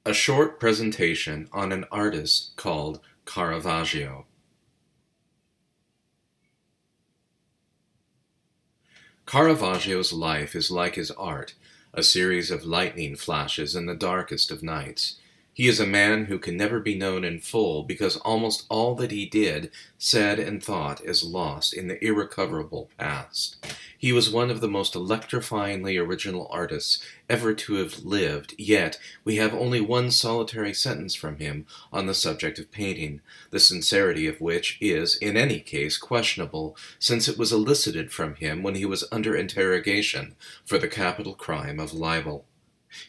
A short presentation on an artist called Caravaggio. Caravaggio's life is like his art, a series of lightning flashes in the darkest of nights. He is a man who can never be known in full because almost all that he did, said, and thought is lost in the irrecoverable past. He was one of the most electrifyingly original artists ever to have lived, yet we have only one solitary sentence from him on the subject of painting, the sincerity of which is, in any case, questionable, since it was elicited from him when he was under interrogation for the capital crime of libel.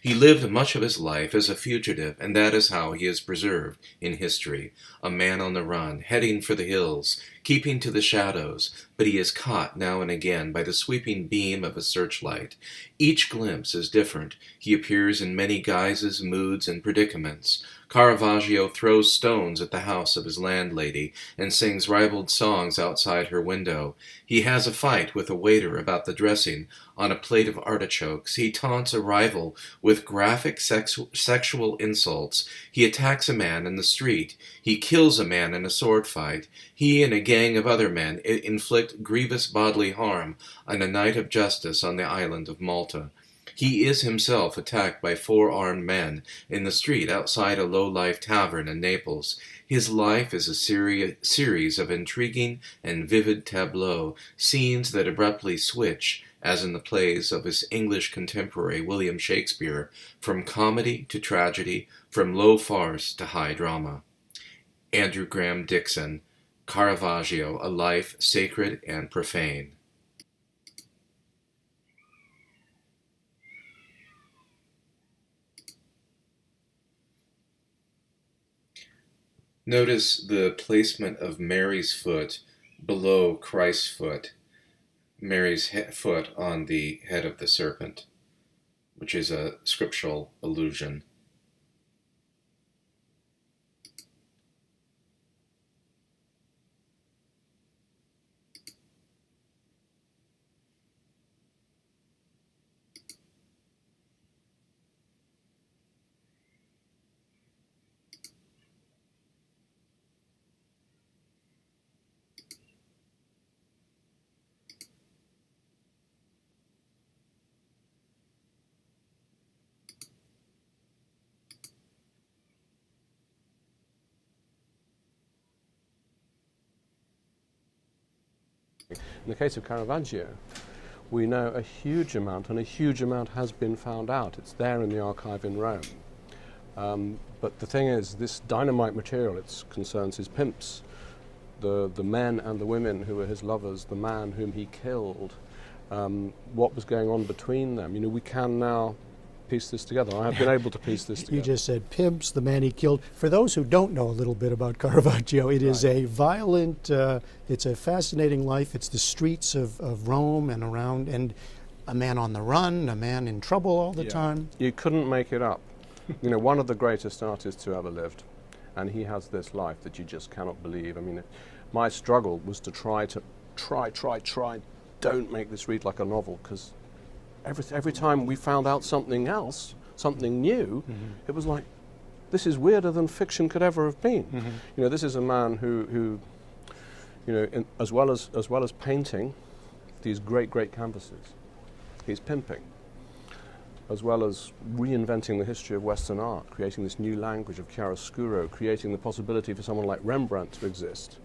He lived much of his life as a fugitive, and that is how he is preserved in history, a man on the run, heading for the hills, keeping to the shadows, but he is caught now and again by the sweeping beam of a searchlight. Each glimpse is different. He appears in many guises, moods, and predicaments. Caravaggio throws stones at the house of his landlady and sings ribald songs outside her window. He has a fight with a waiter about the dressing on a plate of artichokes. He taunts a rival with graphic sexual insults. He attacks a man in the street. He kills a man in a sword fight. He and a gang of other men inflict grievous bodily harm on a knight of justice on the island of Malta. He is himself attacked by four armed men in the street outside a low-life tavern in Naples. His life is a series of intriguing and vivid tableaux, scenes that abruptly switch, as in the plays of his English contemporary William Shakespeare, from comedy to tragedy, from low farce to high drama. Andrew Graham Dixon, Caravaggio, A Life Sacred and Profane. Notice the placement of Mary's foot below Christ's foot, Mary's foot on the head of the serpent, which is a scriptural allusion. In the case of Caravaggio, we know a huge amount, and a huge amount has been found out. It's there in the archive in Rome. But the thing is, this dynamite material, it concerns his pimps, the men and the women who were his lovers, the man whom he killed, what was going on between them. You know, we can now piece this together. I have been able to piece this together. You just said pimps, the man he killed. For those who don't know a little bit about Caravaggio, it is a violent, it's a fascinating life. It's the streets of Rome and around, and a man on the run, a man in trouble all the time. You couldn't make it up. You know, one of the greatest artists who ever lived, and he has this life that you just cannot believe. I mean, my struggle was to try, don't make this read like a novel, because every time we found out something else, something new, it was like, this is weirder than fiction could ever have been. You know, this is a man who you know, as well as painting these great canvases, he's pimping, as well as reinventing the history of Western art, creating this new language of chiaroscuro, creating the possibility for someone like Rembrandt to exist.